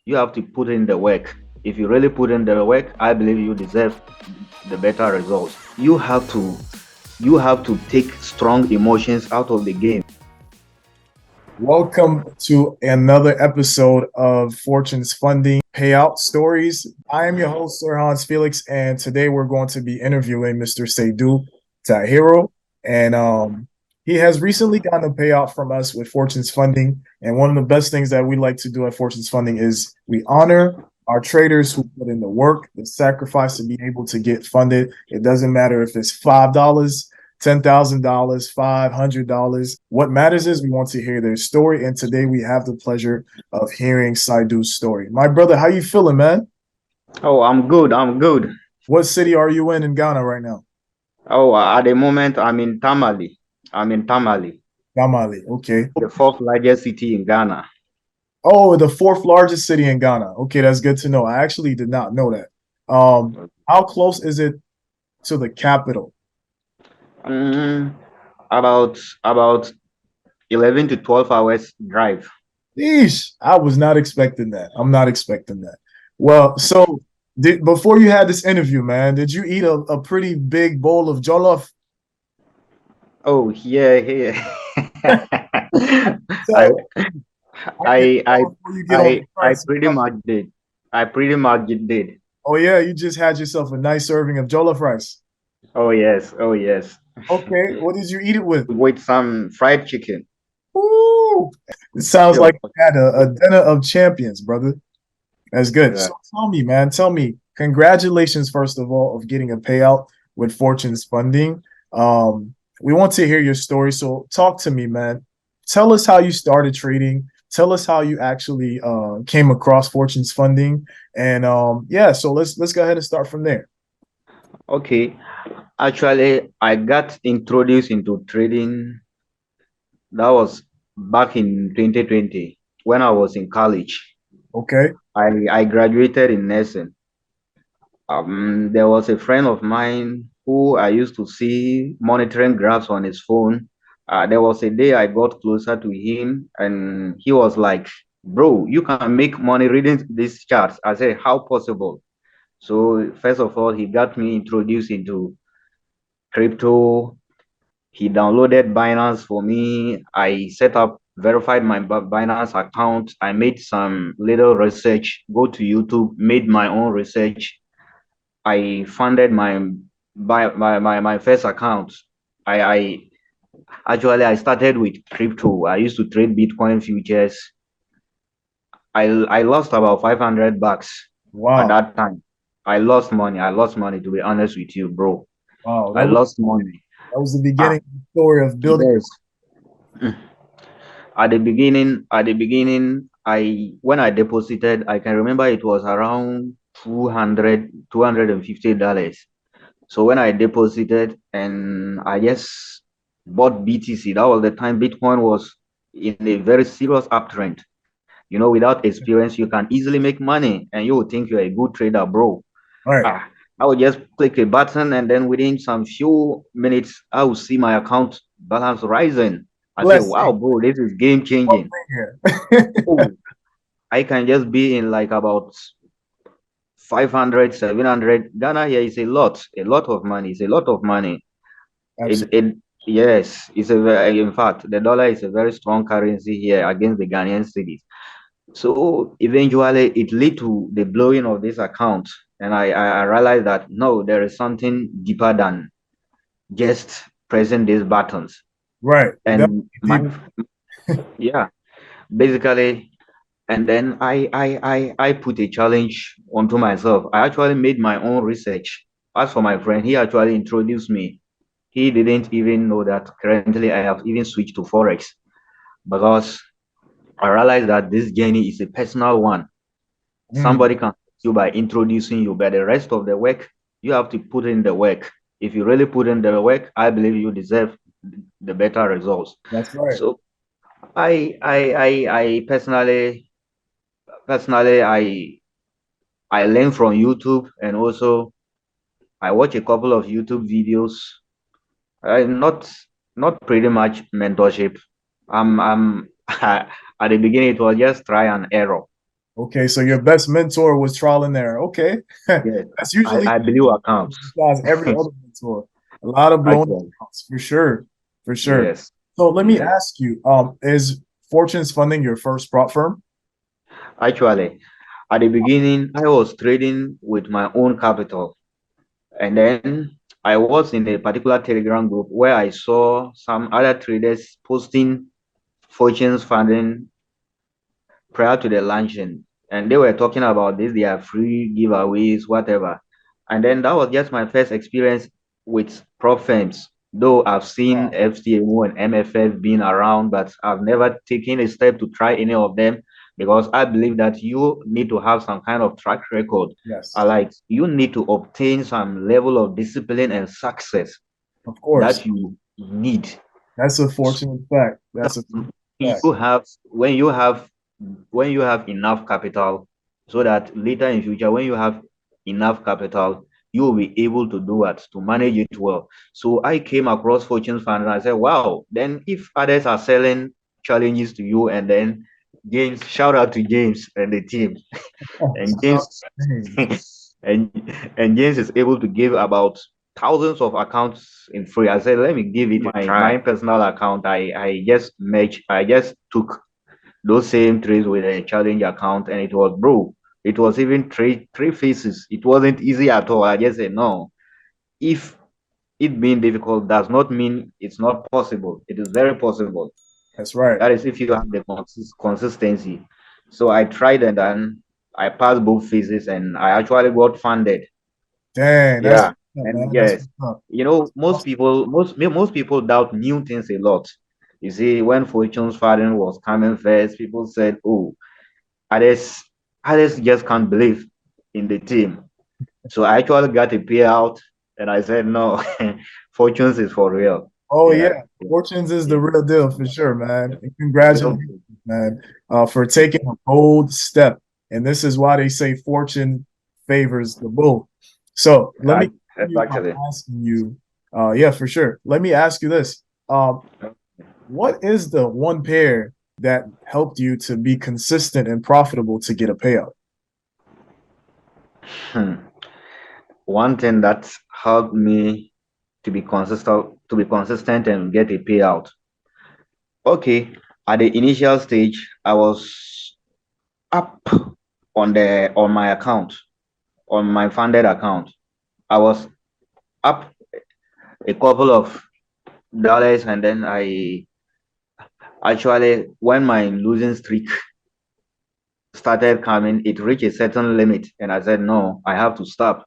you have to put in the work. If you really put in the work, I believe you deserve the better results. You have to take strong emotions out of the game. Welcome to another episode of Fortune's Funding Payout Stories. I am your host, Sir Hans Felix, and today we're going to be interviewing Mr. Seidu Tahiro. And he has recently gotten a payout from us with Fortune's Funding. And one of the best things that we like to do at Fortune's Funding is we honor our traders who put in the work, the sacrifice to be able to get funded. It doesn't matter if it's $5, $10,000, $500. What matters is we want to hear their story, and today we have the pleasure of hearing Saidu's story. My brother, how you feeling, man? Oh, I'm good. I'm good. What city are you in Ghana right now? Oh, at the moment, I'm in Tamale. I'm in Tamale, Damali, okay. the fourth largest city in Ghana. Oh, the fourth largest city in Ghana. Okay, that's good to know. I actually did not know that. How close is it to the capital? Mm, about 11 to 12 hours drive. Yeesh, I was not expecting that. I'm not expecting that. Well, so before you had this interview, man, did you eat a pretty big bowl of jollof? Oh, yeah, yeah. I So I can I I tell before you get on the I price. pretty much did. I pretty much did. Oh yeah, you just had yourself a nice serving of jollof rice. Oh yes, oh yes. Okay, what did you eat it with? With some fried chicken. Ooh, it sounds Sure. like you had a dinner of champions, brother. That's good. Yeah. So tell me, man, tell me, congratulations, first of all, of getting a payout with Fortune's funding. We want to hear your story. So talk to me, man. Tell us how you started trading. Tell us how you actually came across Fortune's funding. And yeah, so let's go ahead and start from there. Okay. Actually, I got introduced into trading. That was back in 2020 when I was in college. Okay. I graduated in nursing. There was a friend of mine who I used to see monitoring graphs on his phone. There was a day I got closer to him, and he was like, "Bro, you can make money reading these charts." I said, "How possible?" So first of all, he got me introduced into crypto. He downloaded Binance for me. I set up, verified my Binance account. I made some little research, go to YouTube, made my own research. I funded my first account. I actually I started with crypto. I used to trade Bitcoin futures. I lost about 500 bucks at Wow. that time. I lost money. I lost money, to be honest with you, bro. Wow. I lost money. That was the Ah, beginning of the story of building. yes. At the beginning, I when I deposited, I can remember it was around 250 dollars. So when I deposited and I just bought BTC, that was the time Bitcoin was in a very serious uptrend. Without experience, you can easily make money and you would think you're a good trader, bro. All right. Ah, I would just click a button and then within some few minutes, I will see my account balance rising. I say, wow, Blessing. bro, this is game One changing. thing here. Oh, I can just be in like about 500, 700. Ghana here is a lot of money. It's a lot of money. Absolutely. Yes, in fact, the dollar is a very strong currency here against the Ghanaian cedis. So eventually it led to the blowing of this account. And I realized that no, there is something deeper than just pressing these buttons. Right. That's And deep. yeah, basically, and then I put a challenge onto myself. I actually made my own research. As for my friend, he actually introduced me. He didn't even know that currently I have even switched to forex because I realized that this journey is a personal one. Mm, Somebody can help you by introducing you, but the rest of the work you have to put in the work. If you really put in the work, I believe you deserve the better results. that's right. So I personally I learn from YouTube, and also I watch a couple of YouTube videos. Not pretty much mentorship. I'm at the beginning it was just try and error. Okay, so your best mentor was trial and error. Okay, Yes, that's usually I believe accounts. besides every other mentor. A lot of blown Actually, accounts for sure, for sure. yes, So let me yes. ask you, is Fortune's Funding your first prop firm? Actually, at the beginning, I was trading with my own capital. And then I was in a particular Telegram group where I saw some other traders posting fortunes funding prior to the launching. And they were talking about this, their free giveaways, whatever. And then that was just my first experience with prop firms. Though I've seen Wow. FTMO and MFF being around, but I've never taken a step to try any of them because I believe that you need to have some kind of track record. Yes, Like you need to obtain some level of discipline and success of course. that you need. That's a fortunate fact. That's a fact. You have when you have enough capital, so that later in future when you have enough capital you will be able to do what to manage it well. So I came across fortune fund and I said, wow, then if others are selling challenges to you, and then James, shout out to James and the team, Oh, and shout out James to James. and James is able to give about thousands of accounts in free. I said, let me give it a my personal account. I just took those same trades with a challenge account, and it was, bro, it was even three phases. It wasn't easy at all. I just said no. If it being difficult does not mean it's not possible. It is very possible. That's right. That is if you have the consistency. So I tried, and then I passed both phases and I actually got funded. Dang, that's Yeah. what's up, And man. That's yes, what's up. you know, That's awesome. most people doubt new things a lot. You see, when Fortune's father was coming first, people said, oh, others others just can't believe in the team. So I actually got a payout, and I said, no, Fortunes is for real. Oh Yeah. yeah, Fortunes is the real deal for sure, man. And Well, congratulations, man, for taking a bold step. And this is why they say fortune favors the bold. So let me continue by actually. asking you, yeah, for sure. Let me ask you this. What is the one pair that helped you to be consistent and profitable to get a payout? Hmm. One thing that helped me to be consistent and get a payout. Okay, at the initial stage, I was up on my account, on my funded account. I was up a couple of dollars, and then I actually, when my losing streak started coming, it reached a certain limit, and I said, no, I have to stop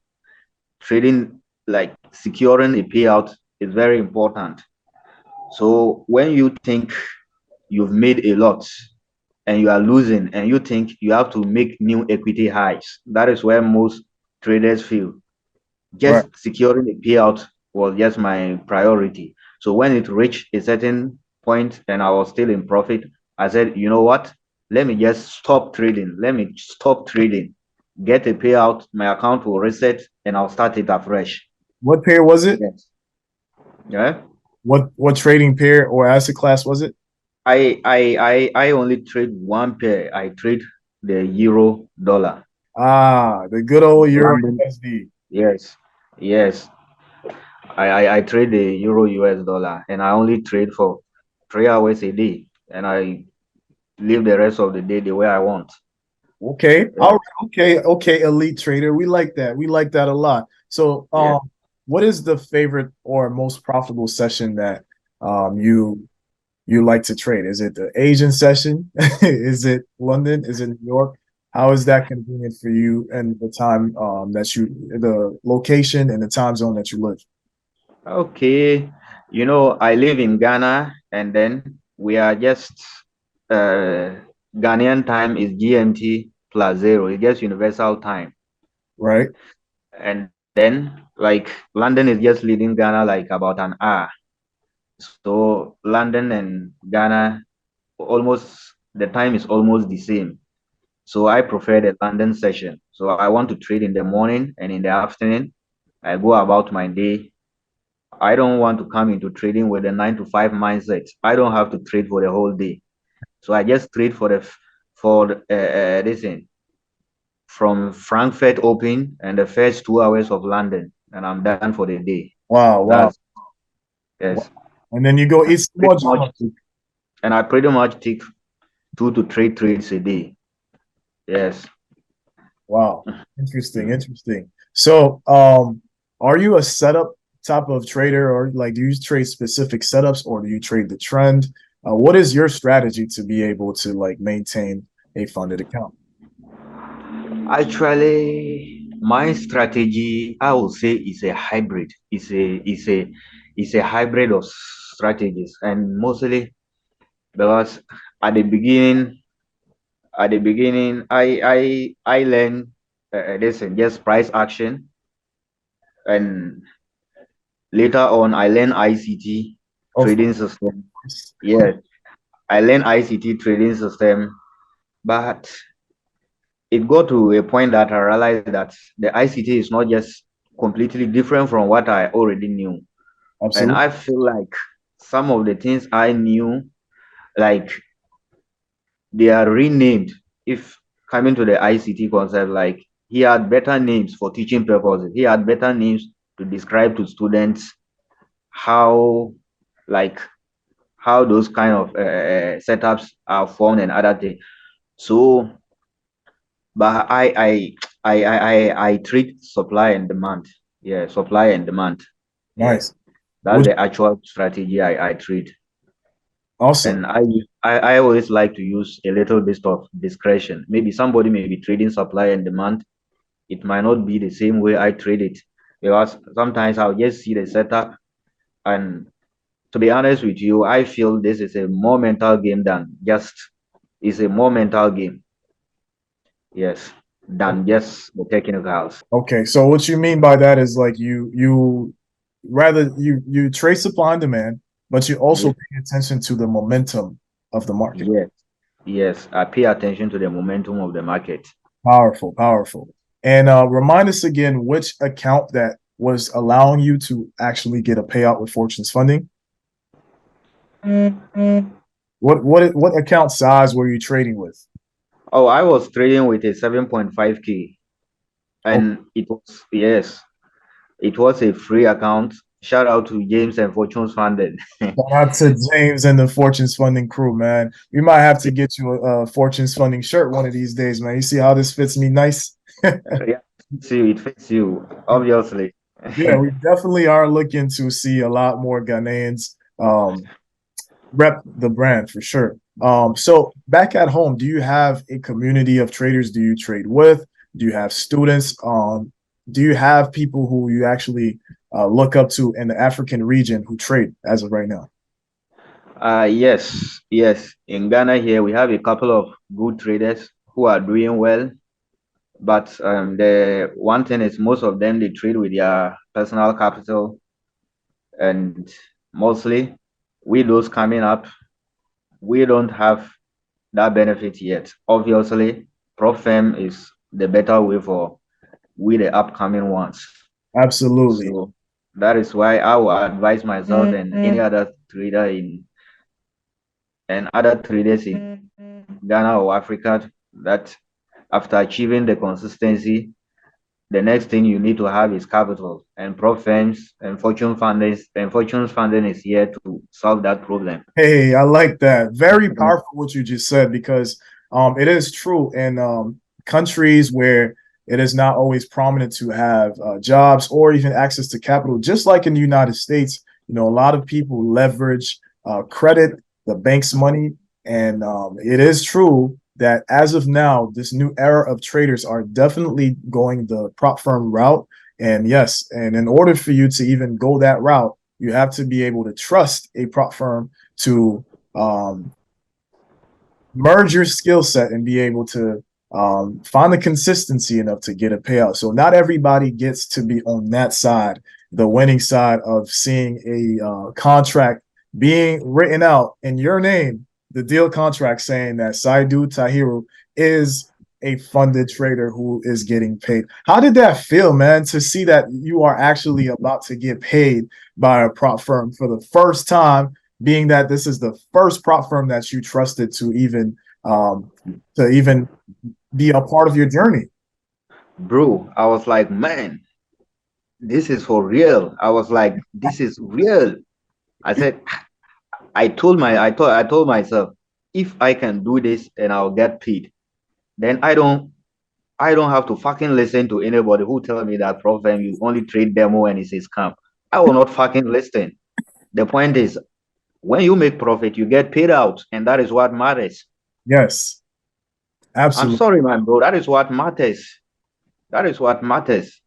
trading. Like securing a payout is very important. So when you think you've made a lot and you are losing, and you think you have to make new equity highs, that is where most traders feel. Right. Just securing a payout was just my priority. So when it reached a certain point and I was still in profit, I said, you know what? Let me just stop trading. Let me stop trading. Get a payout, my account will reset, and I'll start it afresh. What pair was it? Yes. Yeah. What trading pair or asset class was it? I only trade one pair. I trade the euro dollar. Ah, the good old Euro London. USD. Yes. Yes. I trade the euro US dollar, and I only trade for 3 hours a day, and I live the rest of the day the way I want. Okay. All Yeah. right. Okay. Okay. Elite trader. We like that. We like that a lot. So, Yeah. what is the favorite or most profitable session that you like to trade? Is it the Asian session? Is it London? Is it New York? How is that convenient for you and the time the location and the time zone that you live? Okay. You know, I live in Ghana, and then we are just uh Ghanaian time is GMT plus zero. It's just universal time. Right. And then like London is just leading Ghana like about an hour. So London and Ghana, almost the time is almost the same. So I prefer the London session. So I want to trade in the morning and in the afternoon. I go about my day. I don't want to come into trading with a 9 to 5 mindset. I don't have to trade for the whole day. So I just trade for this thing. from Frankfurt Open and the first 2 hours of London, and I'm done for the day. Wow, wow, That's yes. wow. And then you go eat some Pretty more much, jollof. and I pretty much take 2 to 3 trades a day. Yes. Wow. Interesting, interesting. So, are you a setup type of trader, or like do you trade specific setups, or do you trade the trend? What is your strategy to be able to like maintain a funded account? Actually, my strategy, I would say, is a hybrid. It's a hybrid of strategies, and mostly because at the beginning, I learned listen, just price action, and later on, I learned ICT Of trading system. course. Yes, I learned ICT trading system, but it got to a point that I realized that the ICT is not just completely different from what I already knew. And Absolutely. I feel like some of the things I knew, like they are renamed if coming to the ICT concept, like he had better names for teaching purposes. He had better names to describe to students how, like, how those kind of setups are formed and other things. So, but I treat supply and demand. Yeah, supply and demand. Yeah, Nice. that's Would the actual strategy I treat. Awesome. And I always like to use a little bit of discretion. Maybe somebody may be trading supply and demand. It might not be the same way I trade it because sometimes I'll just see the setup. And to be honest with you, I feel this is a more mental game than just it's a more mental game. Yes, than just the technicals. Okay, so what you mean by that is like you rather you trade supply and demand, but you also Yes, pay attention to the momentum of the market. yes, yes. I pay attention to the momentum of the market. Powerful, powerful. And remind us again which account that was allowing you to actually get a payout with Fortune's funding. What account size were you trading with? Oh, I was trading with a 7.5K, Oh, and it was, yes, it was a free account. Shout out to James and Fortunes Funded. shout out to James and the Fortune's funding crew, man. We might have to get you a Fortune's funding shirt one of these days, man. You see how this fits me nice? Yeah, it fits you. It fits you, obviously. Yeah, we definitely are looking to see a lot more Ghanaians rep the brand for sure. So back at home, do you have a community of traders? Do you trade with? Do you have students? Do you have people who you actually look up to in the African region who trade as of right now? Yes, yes. In Ghana here, we have a couple of good traders who are doing well. But the one thing is most of them they trade with their personal capital, and mostly we those coming up, we don't have that benefit yet. Obviously, prop firm is the better way for we the upcoming ones. Absolutely. So that is why I will advise myself and any other trader in and other traders in Ghana or Africa that after achieving the consistency, the next thing you need to have is capital. And prop firms and fortune funding is here to solve that problem. Hey, I like that. Very powerful what you just said because it is true in countries where it is not always prominent to have jobs or even access to capital. Just like in the United States, you know, a lot of people leverage credit, the bank's money, and it is true that as of now, this new era of traders are definitely going the prop firm route. And yes, and in order for you to even go that route, you have to be able to trust a prop firm to um, merge your skill set and be able to find the consistency enough to get a payout. So not everybody gets to be on that side, the winning side of seeing a contract being written out in your name, the deal contract saying that Saidu Tahiru is a funded trader who is getting paid. How did that feel, man, to see that you are actually about to get paid by a prop firm for the first time, being that this is the first prop firm that you trusted um, to even be a part of your journey? bro, I was like, man, this is for real. I was like, this is real. I said, I told myself, if I can do this and I'll get paid, then I don't have to fucking listen to anybody who tell me that problem you only trade demo and it's a scam. I will not fucking listen. The point is, when you make profit, you get paid out, and that is what matters. Yes, I'm absolutely. sorry, man, bro. That is what matters. That is what matters.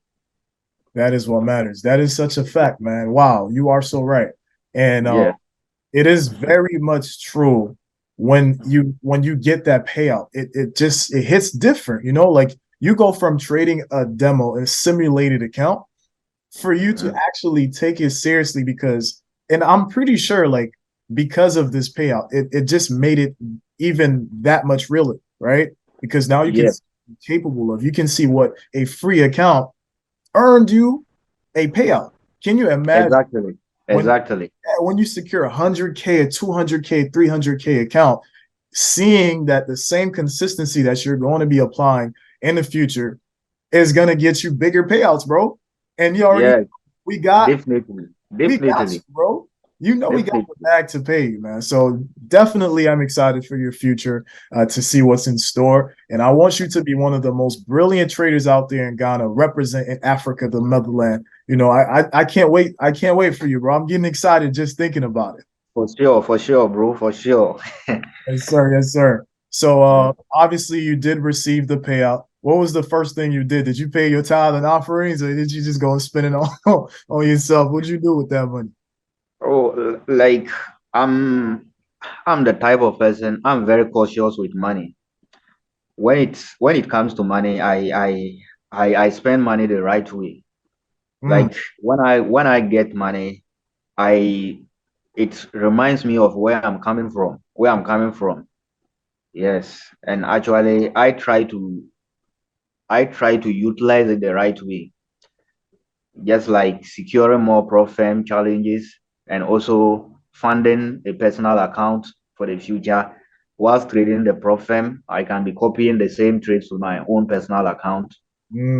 That is what matters. That is such a fact, man. Wow, you are so right. And Yeah, it is very much true when you get that payout. It just it hits different, you know, like you go from trading a demo, a simulated account, for you to mhm. actually take it seriously because and I'm pretty sure like because of this payout, it just made it even that much realer, right? Because now you can Yeah, see what you're capable of. You can see what a free account earned you a payout. Can you imagine exactly, when exactly. when you secure 100K, a 200K, 300K account, seeing that the same consistency that you're going to be applying in the future is going to get you bigger payouts, bro. And you already Yeah, we got definitely, we got definitely, you, bro. You know we got the definitely. bag to pay you, man. So definitely, I'm excited for your future to see what's in store. And I want you to be one of the most brilliant traders out there in Ghana, representing Africa, the motherland. You know, I can't wait. I can't wait for you, bro. I'm getting excited just thinking about it. For sure, bro, for sure. Yes, sir. Yes, sir. So obviously you did receive the payout. What was the first thing you did? Did you pay your tithe and offerings, or did you just go and spend it on on yourself? What'd you do with that money? Oh, like I'm, I'm the type of person. I'm very cautious with money. When it comes to money, I spend money the right way. Mm, Like when I get money, I it reminds me of where I'm coming from. Where I'm coming from. Yes, and actually, I try to utilize it the right way, just like securing more profit challenges and also funding a personal account for the future. Whilst trading the profit, I can be copying the same trades to my own personal account.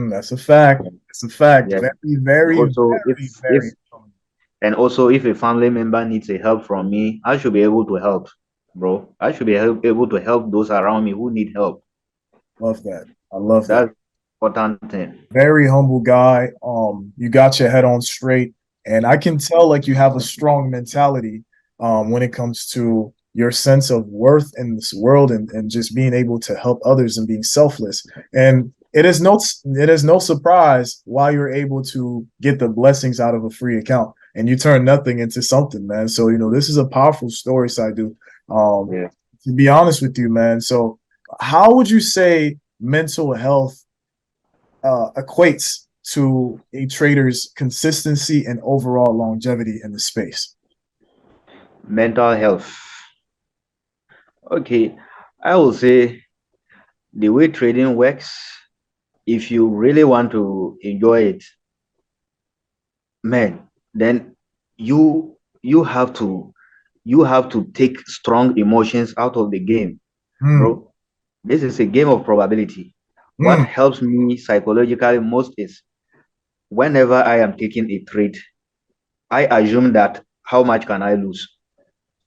that's a fact. That's a fact. Yeah. Very, And very, also, very, if very. and also if a family member needs a help from me, I should be able to help, bro. I should be able to help those around me who need help. Love that. I love that. That's important thing. Very humble guy. You got your head on straight, and I can tell like you have a strong mentality when it comes to your sense of worth in this world and just being able to help others and being selfless. And it is no surprise why you're able to get the blessings out of a free account and you turn nothing into something, man. So you know this is a powerful story, Saidu. Um, Yeah. to be honest with you, man. So how would you say mental health equates to a trader's consistency and overall longevity in the space? Mental health. Okay, I will say the way trading works, if you really want to enjoy it, man, then you have to take strong emotions out of the game, Mm, bro. This is a game of probability. What mm. helps me psychologically most is whenever I am taking a trade, I assume that how much can I lose?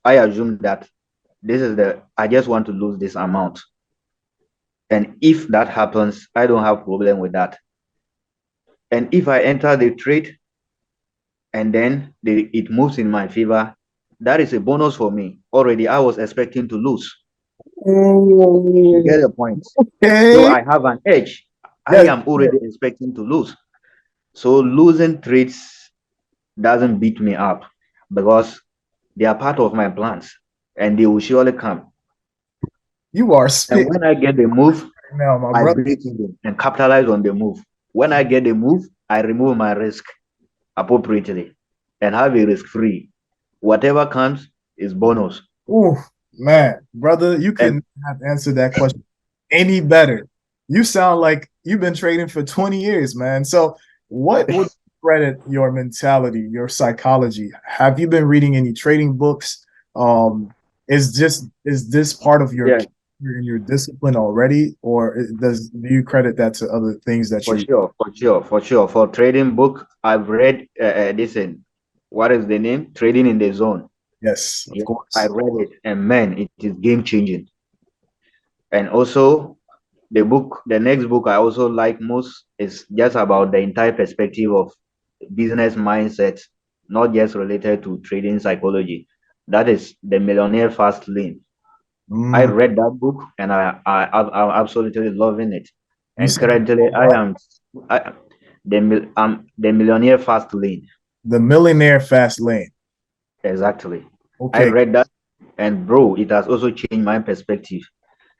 I assume that I just want to lose this amount. And if that happens, I don't have problem with that. And if I enter the trade and then it moves in my favor, that is a bonus for me. Already, I was expecting to lose. You Ooh, get the point. So okay. I have an edge. I Yes. am already expecting to lose. So losing trades doesn't beat me up because they are part of my plans and they will surely come. You are And spitting when I get the move, right now, my I brother. break even and capitalize on the move. When I get the move, I remove my risk appropriately and have a risk free. Whatever comes is bonus. Ooh, man, brother, you And couldn't have answered that question any better. You sound like you've been trading for 20 years, man. So, what would credit your mentality, your psychology? Have you been reading any trading books? Um, is this part of your yeah, you're in your discipline already, or do you credit that to other things that For you? sure, for sure, for sure. For trading book, I've read this. What is the name? Trading in the Zone. Yes, of Yeah, I course. read it, and man, it is game changing. And also, the next book I also like most is just about the entire perspective of business mindset, not just related to trading psychology. That is The Millionaire Fast Lane. I Mm, read that book and I'm absolutely loving it. you And said it's currently, called what? I, the Millionaire Fast Lane. The Millionaire Fast Lane. Exactly. I Okay. read that, and bro, it has also changed my perspective.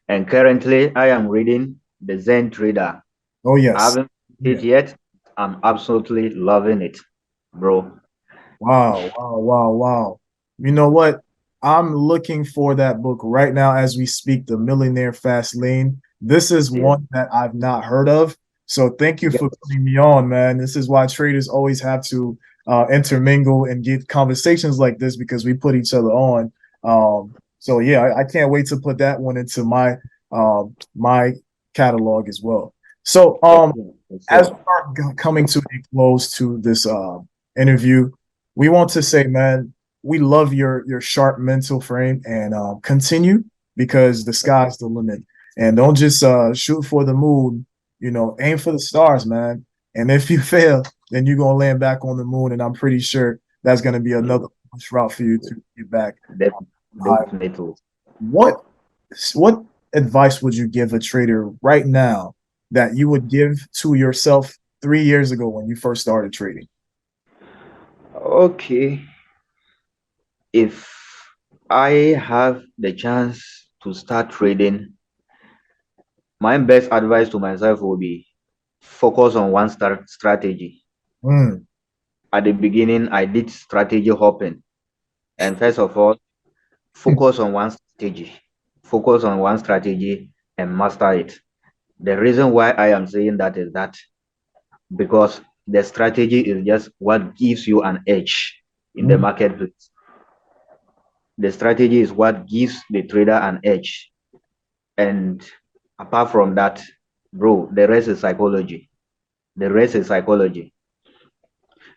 And currently, I am reading The Zen Trader. Oh I yes. haven't Yeah. finished it yet. I'm absolutely loving it, bro. Wow, wow, wow, wow. You know what? I'm looking for that book right now as we speak, The Millionaire Fast Lane. This is Yeah. one that I've not heard of. So thank you for Yes. putting me on, man. This is why traders always have to intermingle and get conversations like this because we put each other on. So yeah, I can't wait to put that one into my catalog as well. So For sure. For as we sure. are coming to a close to this interview, we want to say, man, we love your sharp mental frame and continue because the sky's the limit. And don't just shoot for the moon, aim for the stars, man. And if you fail, then you're gonna land back on the moon. And I'm pretty sure that's gonna be another push route for you to get back. Def- Definitely. What what advice would you give a trader right now that you would give to yourself 3 years ago when you first started trading? Okay. If I have the chance to start trading, my best advice to myself will be focus on one strategy. Mm, At the beginning, I did strategy hopping. And first of all, focus on one strategy. Focus on one strategy and master it. The reason why I am saying that is that because the strategy is just what gives you an edge in the mm, marketplace. The strategy is what gives the trader an edge. And apart from that, bro, the rest is psychology. The rest is psychology.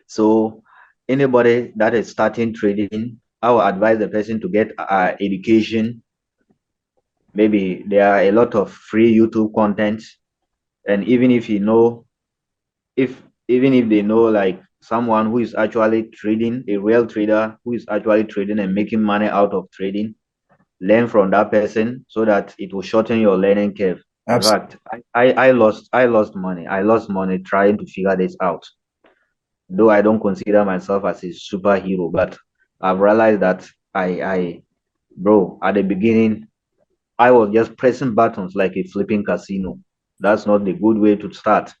So anybody that is starting trading, I will advise the person to get education. Maybe there are a lot of free YouTube content, and if even if they know like someone who is actually trading, a real trader who is actually trading and making money out of trading, learn from that person so that it will shorten your learning curve. In absolutely. fact, I lost money. I lost money trying to figure this out. Though I don't consider myself as a superhero, but I've realized that bro, at the beginning, I was just pressing buttons like a flipping casino. That's not the good way to start.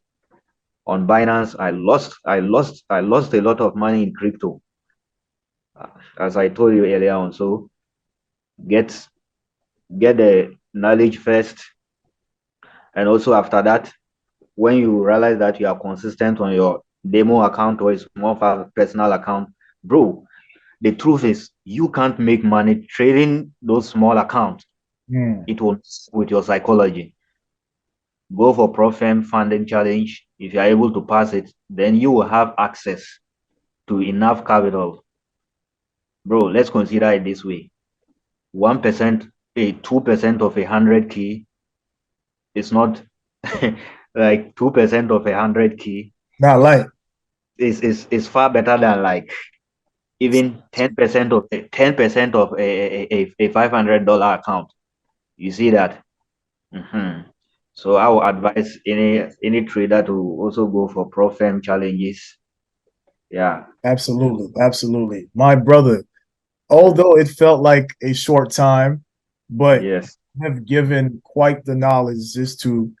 On Binance, I lost a lot of money in crypto, as I told you earlier on. So get get the knowledge first, and also after that, when you realize that you are consistent on your demo account or a small personal account, bro, the truth is you can't make money trading those small accounts. Mm, It will mess with your psychology. Go for Profem funding challenge. If you are able to pass it, then you will have access to enough capital. Bro, let's consider it this way. 1%, a 2% of 100K is not like 2% of 100K not like is far better than like even 10% of a $500 account. You see that? Mhm. So I would advise any trader to also go for Profem challenges. Yeah. absolutely, absolutely. My brother, although it felt like a short time, but Yes. have given quite the knowledge just to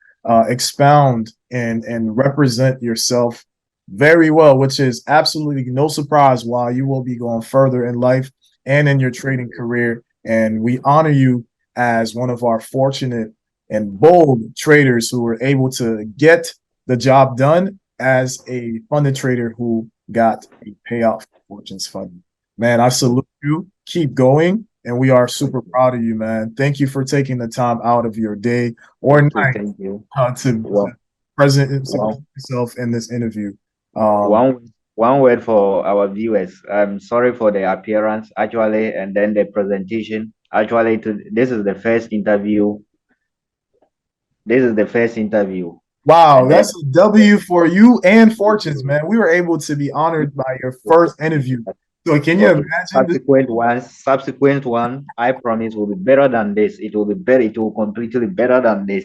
expound and represent yourself very well, which is absolutely no surprise why you will be going further in life and in your trading career. And we honor you as one of our fortunate and bold traders who were able to get the job done as a funded trader who got a payout for Fortune's funding. Man, I salute you. Keep going. and we are super proud of you, man. Thank you for taking the time out of your day or Thank you, night thank you. to Well, present well, yourself in this interview. Um, one word for our viewers. I'm sorry for the appearance, actually, and then the presentation. Actually, this is the first interview. This is the first interview, wow, and then that's a W for you and Fortunes, man. We were able to be honored by your first interview. So can you okay, imagine this? subsequent one, I promise will be better than this. It will be better. It will completely better than this.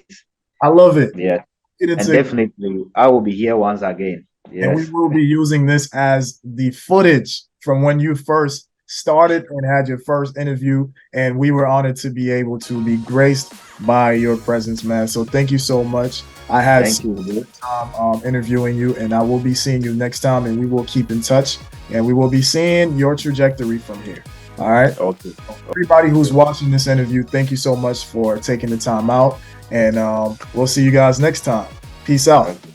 I love it. Yeah, Get it and to definitely I will be here once again. And we Yes, will be using this as the footage from when you first started and had your first interview. And we were honored to be able to be graced by your presence, man. So thank you so much. I had thank you, bro. time interviewing you, and I will be seeing you next time, and we will keep in touch, and we will be seeing your trajectory from here. All right. Okay, Everybody who's watching this interview, thank you so much for taking the time out, and we'll see you guys next time. Peace out. okay.